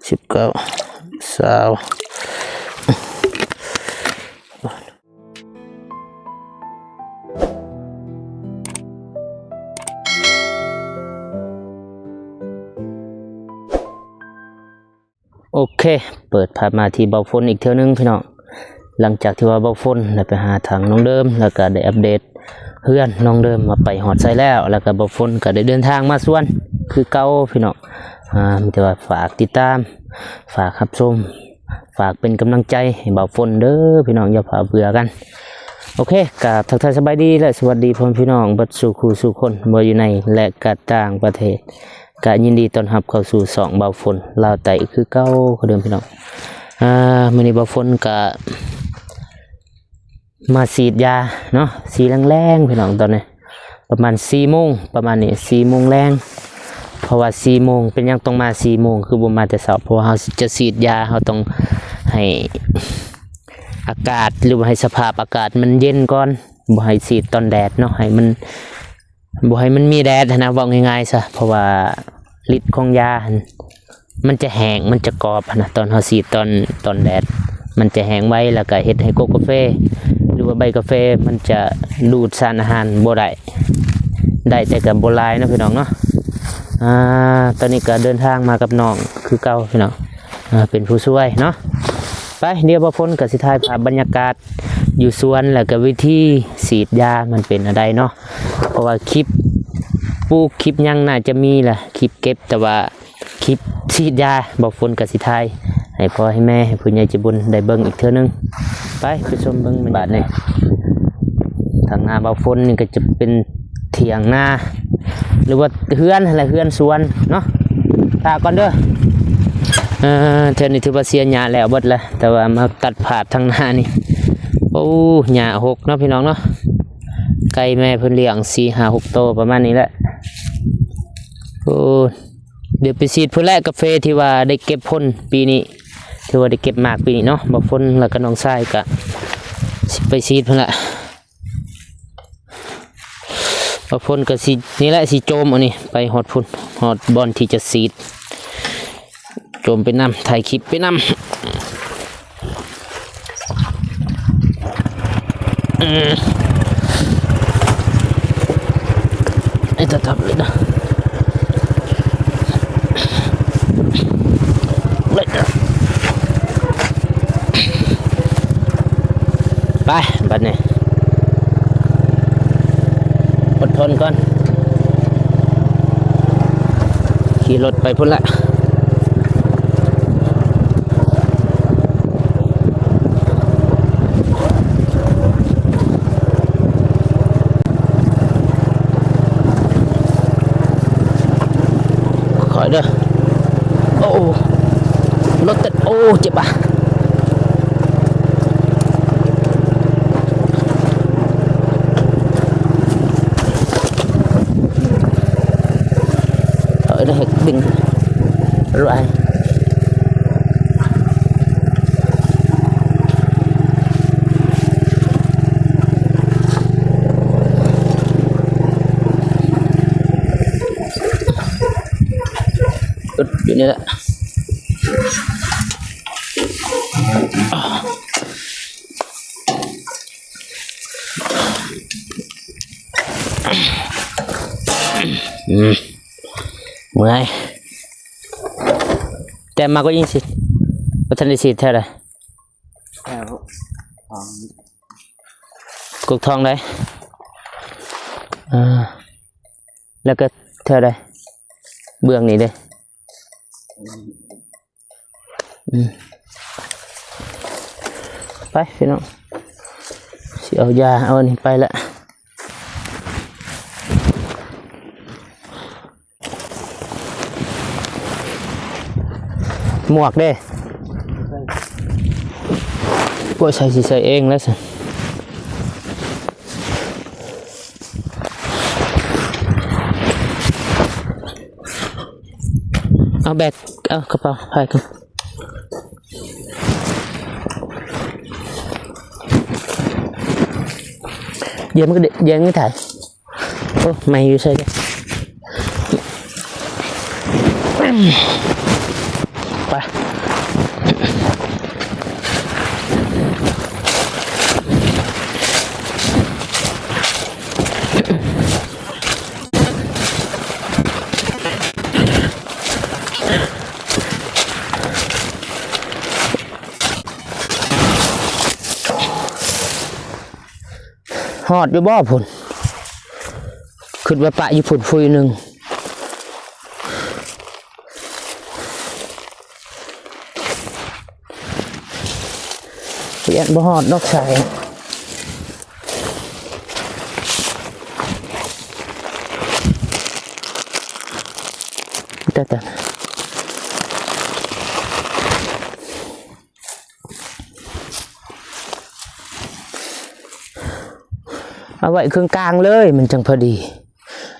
19 20โอเคเปิดภาพมาที่เบาฝนอีกเท่านึงพี่น้องหลังจากที่ว่าเบาฝนได้ไปหาทางน้องเดิมแล้วก็ได้อัปเดตเพื่อนน้องเดิมมาไปหอดใส่แล้วก็เบาฝนก็ได้เดินทางมาส่วนคือเก่าพี่น้องมีแต่ว่าฝากติดตามฝากรับชมฝากเป็นกำลังใจให้เบาฝนเด้อพี่น้องอย่าพาเบื่อกันโอเคกับทักทายสบายดีและสวัสดีพ่อพี่น้องบัดสู่คู่สู่คนบ่อยู่ในและกต่างประเทศก็ยินดีต้อนรับเข้าสู่สองเบาฝนลาวไต่คือเก่าคือเดิมพี่น้องมื้อนี้เบาฝนก็มาฉีดยาเนาะสีแรงๆพี่น้องตอนนี้ประมาณ4 โมงประมาณนี้4 โมงแรงเพราะว่า4 โมงเป็นยังต้องมา4 โมงคือบ่มาแต่เช้าเพราะว่าเฮาจะฉีดยาเฮาต้องให้อากาศหรือว่าให้สภาพอากาศมันเย็นก่อนบ่ให้ฉีดตอนแดดเนาะให้มันบ่ให้มันมีแดดนะบอกง่ายๆซะเพราะว่าฤทธิ์ของยามันจะแห้งมันจะกรอบนะตอนเฮาฉีดตอนแดดมันจะแห้งไว้แล้วก็เฮ็ดให้กาแฟหรือว่าใบกาแฟมันจะดูดสารอาหารบ่ได้แต่กับบ่หลายนะพี่น้องเนาะตอนนี้ก็เดินทางมากับน้องคือเก่าพี่น้องเป็นผู้ช่วยเนาะไปเดี๋ยวบ่พ้นกับสิถ่ายภาพบรรยากาศอยู่สวนแล้วก็วิธีฉีดยามันเป็นอะไรเนาะเพราะว่าคลิปปลูกคลิปยังน่าจะมีแหละคลิปเก็บแต่ว่าคลิปฉีดยาบ่พ้นกับสิถ่ายให้พ่อให้แม่ให้ผู้ใหญ่ใจบุญได้เบิ่งอีกเทื่อนึงไปชมเบิ่งบาดนี้ทางหน้าบ่พ้นนี่ก็จะเป็นเถียงนาหรือว่าเฮือนอะไรเฮือนสวนเนาะตาก่อนเด้อเท่านี้ถือว่าเสียหญ้าแล้วเบิดแล้วแต่ว่ามาตัดผาดทางหน้านี่โอ้หญ้าหกเนาะพี่น้องเนาะไก่แม่เพิ่นเลี้ยง4 5 6 โตประมาณนี้แหละโอ้เดี๋ยวไปฉีดพุ่นแรกกาแฟที่ว่าได้เก็บผลปีนี้ที่ว่าได้เก็บมากปีนี้เนาะบ่ฝนแล้วก็น้องชายก็ไปฉีดพุ่นละบ่ฝนก็สินี่แหละสิโจมอันนี้ไปฮอดพุ่นฮอดบอนที่จะฉีดโจมไปนำถ่ายคลิปไปนำไอ้ตาทับเลยนะเลยไปบัดนี้อดทนก่อนขี่รถไปพุ่นละขอเด้อโอ้รถติดโอ้เจ็บปะได้ดึงรวยอยู่นี่แหละเมื่อยแต่มาก็ยิ่งสิวัฒนศิลป์เท่าไรกุกทองได้แล้วก็เท่าไรเบื้องนี้เลยไปพี่น้องสิเอายาเอาอันนี้ไปละหมวกเด้พวกใส่เองแล้วสิเอาแบกเอากระเป๋าไปกันเย็นก็เย็นไม่ถ่ายโอ้ไม่อยู่ใช่ไหม ไปหอดอยู่บ่พุ่นขึ้นไปปะอยู่พุ่นฟุยหนึ่งเปลี่ยนบ่หอดดอกใสแต่เอาไว้เครื่องกลางเลยมันจังพอดี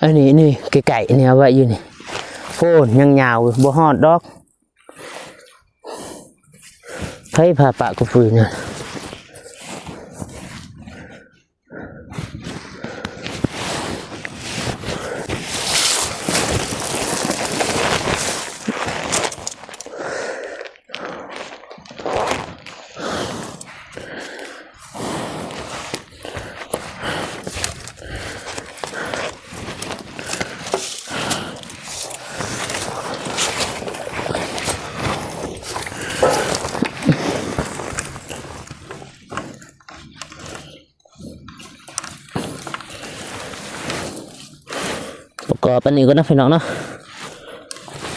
อันนี้นี่ไก่ๆนี่เอาไว้อยู่นี่โฟนยังยาวบ่ฮอดดอกไผพาปะกูฟื้นเนี่ยประกอบอันนี้ก็นะพี่น้องเนาะ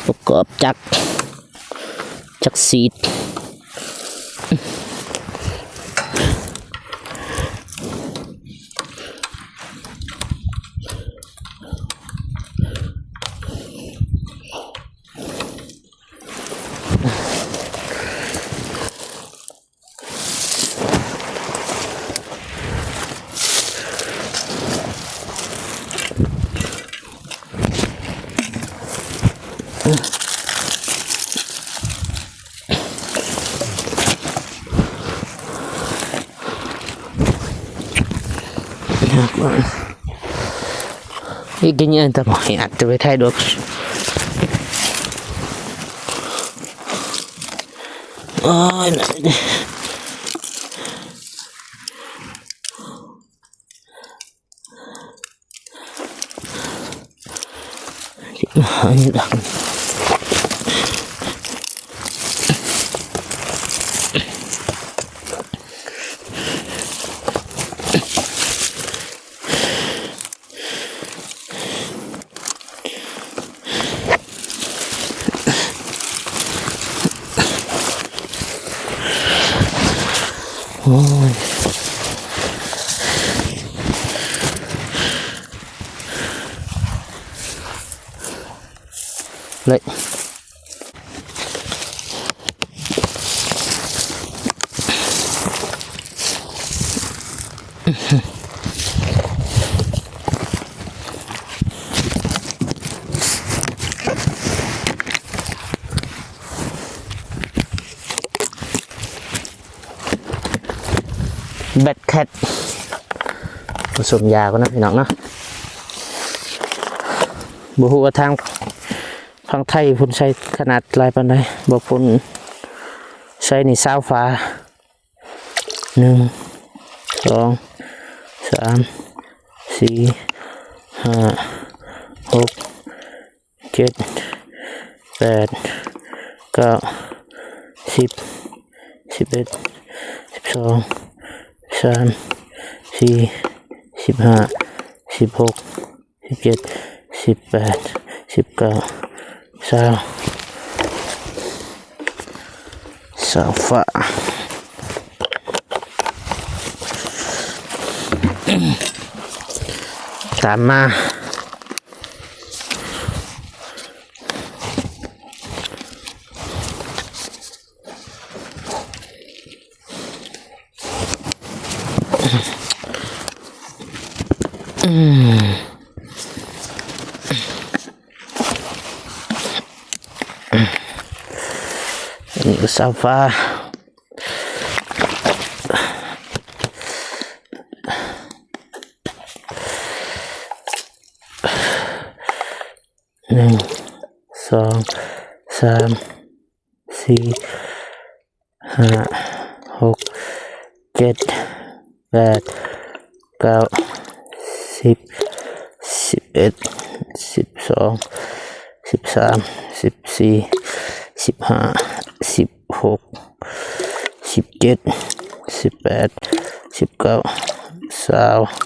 ประกอบจักซีดอีกอย่างแต่บอกอาจจะไปถ่ายดอกโอ้ยอันนี้ดังโอ้ยเลยแบตแคทผสมยาก็นะพี่น้องเนาะบุหัวทางไทยพุ่นใช้ขนาดลายปันใดบอกพุ่นใช้นี่20 ฝา1 2 3 4 5 6 7 8 9 10 11 12 13 14 15 16 17 18 19 20 ฝาตามมานี่ก็ซาฟา1 2 3 4 สี่ห้าหกเจ็ดแปดเก้าสิบ11121314151617181920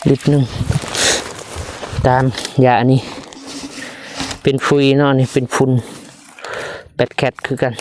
ลิตรหนึ่งตามยาอันนี้เป็นฟุยเนาะนี่เป็นฝุ่นแบดแคทคือกัน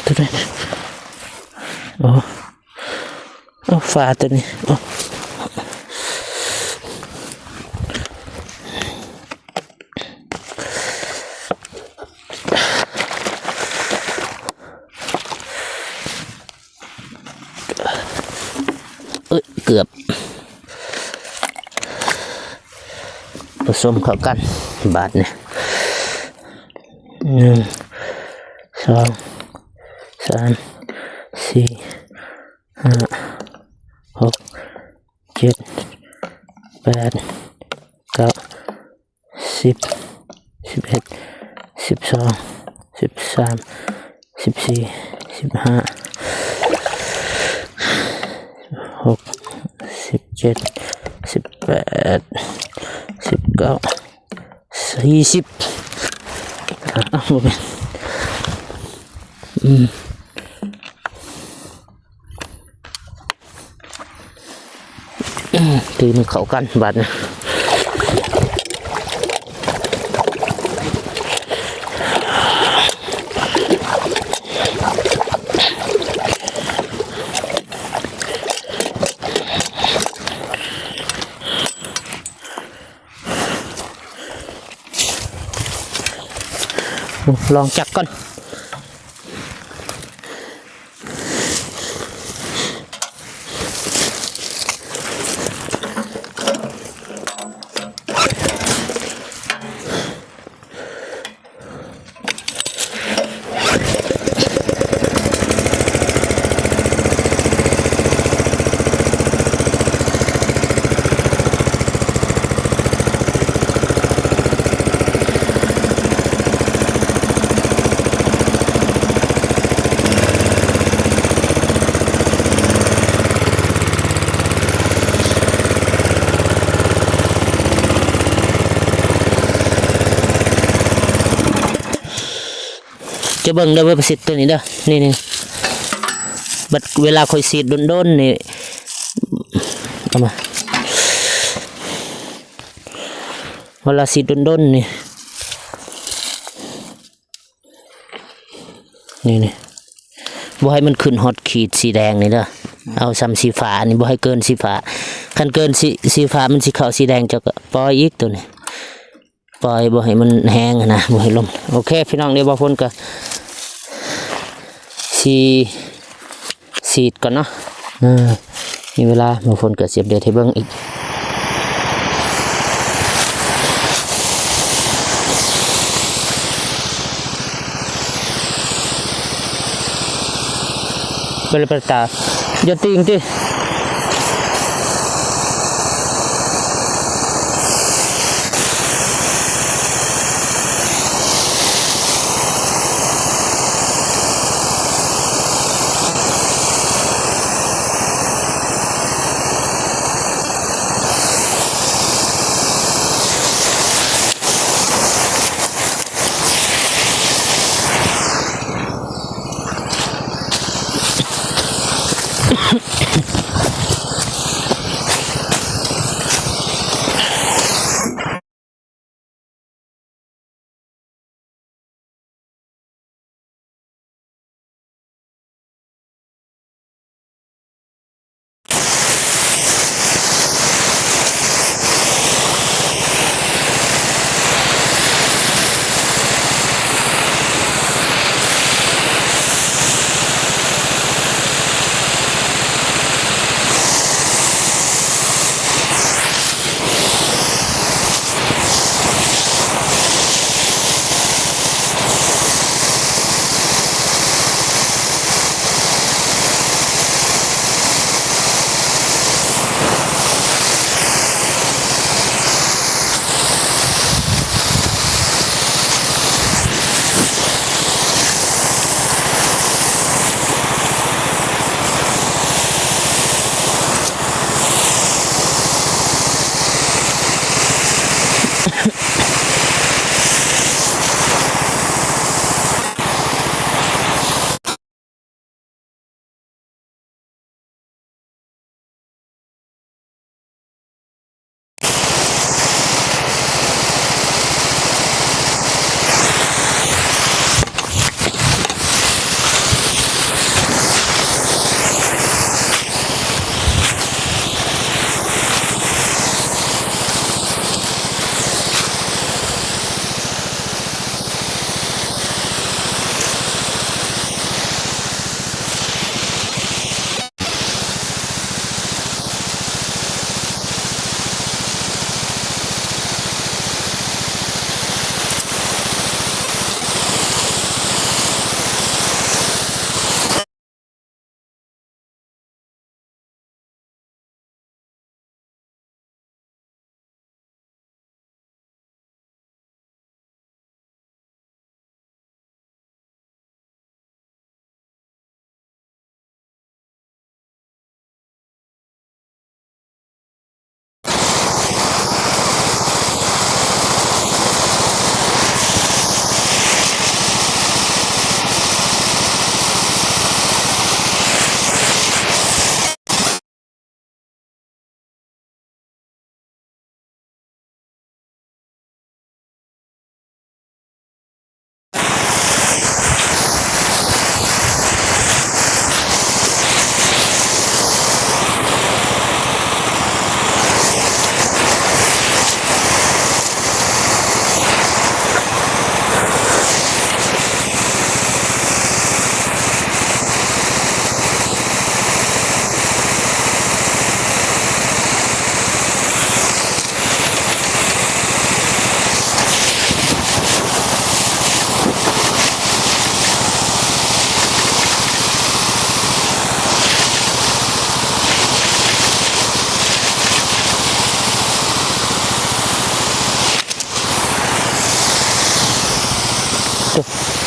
ตัวนี้ฝาตัวนี้เกือบผสมเข้ากันบาทเนี่ย1 2 3 4 5 6 7 8 9 10 11 12 13 14 15 16 17 18 19 20โมเมนตีมันเข้ากันบาดเนี่ยลองจักก่อนจะเบิ่งได้ว่าประสิทธิ์ตัวนี้เด้อนี่บัดเวลาคอยสีดโดนๆนี่เอามาเวลาสีดโดนๆนี่บ่ให้มันขึ้นฮอตขีดสีแดงนี่เด้อเอาซ้ำสีฟ้านี่บ่ให้เกินสีฟ้าคันเกินสีฟ้ามันสิเข้าสีแดงจะก็ปล่อยอีกตัวนี้ปล่อยบ่ให้มันแห้งนะบ่ให้ลมโอเคพี่น้องเดี๋ยวบ่พ้นก็สีดก่อนเนาะมีเวลาบ่พ้นก็เสียบเดือดให้เบิ่งอีกเป็นประตาอย่าติงติ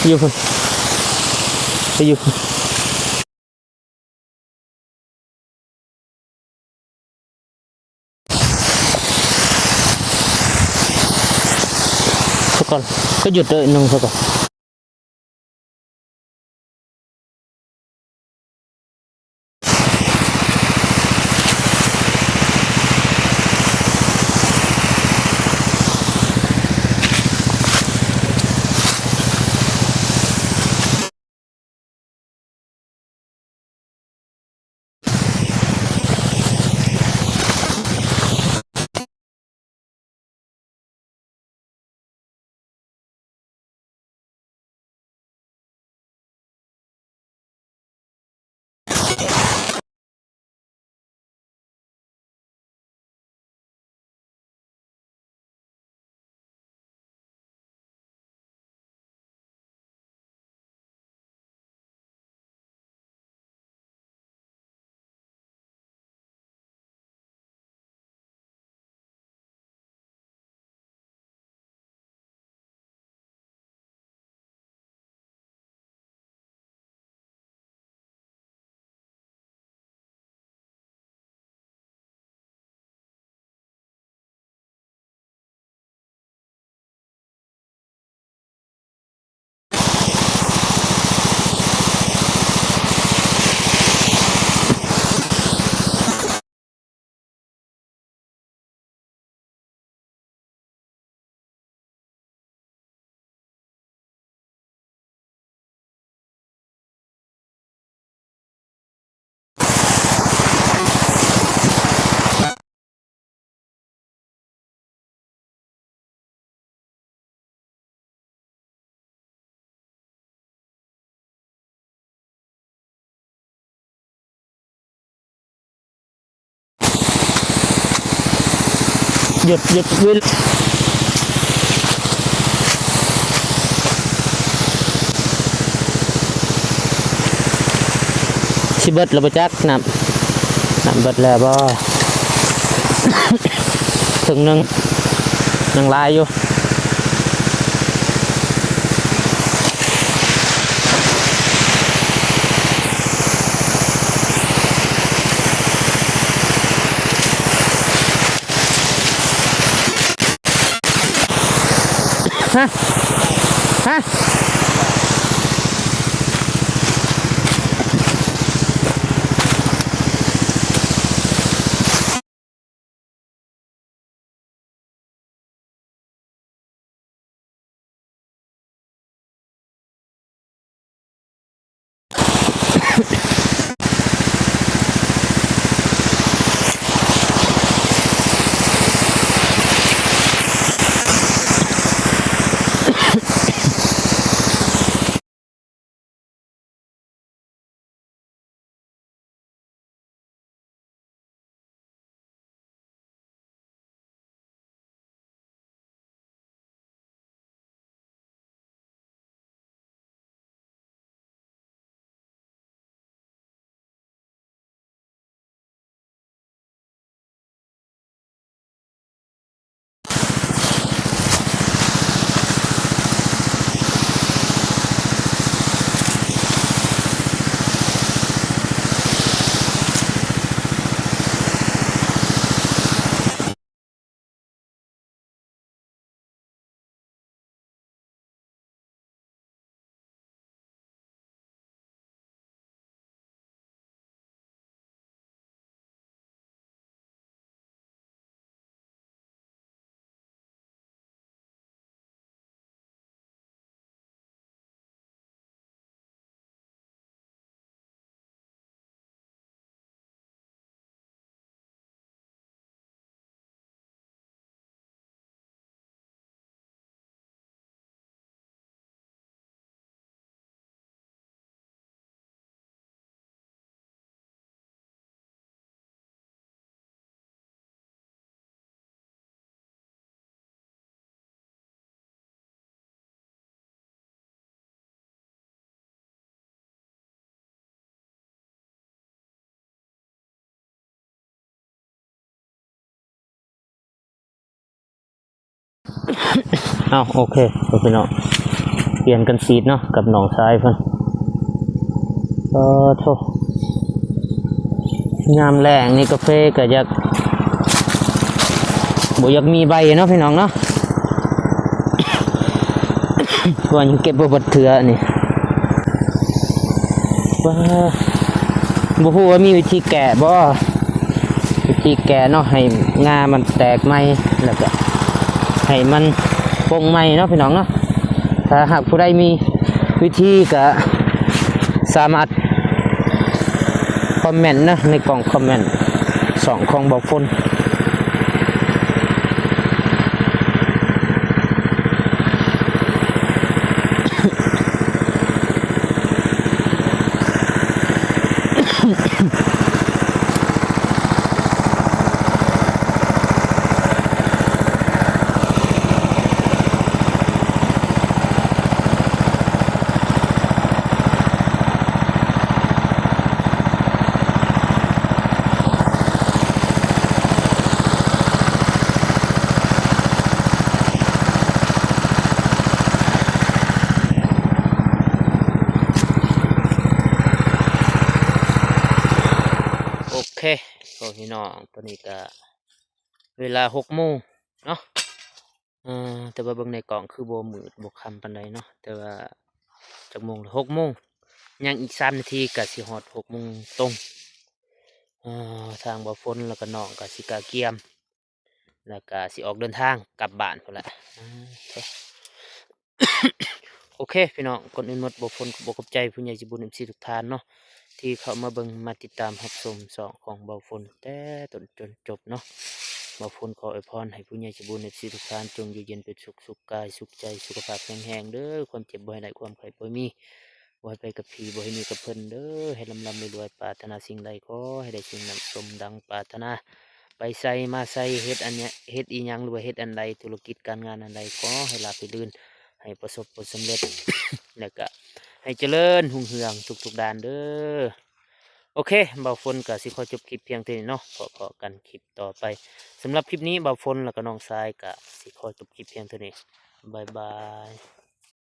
อยู่พุ่นไปอยู่พุ่นสักก่อนก็หยุดเลยนึงสักก่อนหยุดวินสิเบิดแล้วบ่จักน้ำเบิดแล้วบ่ ถึงนึงยังลายอยู่ฮะเอาโอเคพี่น้อง ลี่ยนกันสีดเนาะกับหนองทรายเพิ่นโทยามแรงนี่กาแฟก็อยากบ่อยากมีใบเนาะพี่น้องเนาะ ก่อนยังเก็บบ่เบิดเถื่อนี่ว่าบ่ฮู้ว่ามีวิธีแกะบ่วิธีแกะเนาะให้งามันแตกไหมแล้วก็ให้มันปงไหมเนาะพี่น้องเนาะถ้าหากผู้ใดมีวิธีก็สามารถคอมเมนต์นะในกล่องคอมเมนต์2ของบอกฝนโอเคพี่น้องตอนนี้ก็เวลา6 โมงเนาะแต่ว่าเบิ่งในกล่องคือบ่มืดบ่ค่ำปานใดเนาะแต่ว่าจากโมงละ6 โมงยังอีก3 นาทีก็สิฮอด6 โมงตรงทางบ่ฝนแล้วก็น้องก็สิกะเกียมแล้วก็สิออกเดินทางกลับบ้านพุ่นแหละโอเคพี่น้องก่อนอื่นหมดบ่ฝนก็บ่ขอบใจผู้ใหญ่ใจบุญ MC ทุกท่านเนาะที่เข้ามาเบิ่งมาติดตามรับชม2ของเบาฝนแต่ต้นจนจบเนาะเบาฝนขออวยพรให้ผู้ใหญ่ใจบุญ MC ทุกท่านจงอยู่เย็นเป็นสุขสุขกายสุขใจสุขภาพแข็งแรงเด้อความเจ็บบ่ให้ได้ความไข้บ่มีบ่ให้ไปกับผีบ่ให้มีกับเพิ่นเด้อให้ลำลำรวยๆปรารถนาสิ่งใดขอให้ได้สิ่งนั้นสมดังปรารถนาไปใส่มาใส่เฮ็ดอันเนี้ยเฮ็ดอีหยังหรือว่าเฮ็ดอันใดธุรกิจการงานอันใดขอให้ราบรื่นให้ประสบผลสำเร็จ แล้วก็ให้เจริญหุ่งเฮืองทุกๆด้านเด้อโอเคเบาฝนก็สิขอจบคลิปเพียงเท่านี้เนาะพอกันคลิปต่อไปสำหรับคลิปนี้เบาฝนแล้วก็น้องทรายก็สิขอจบคลิปเพียงเท่านี้บ๊ายบาย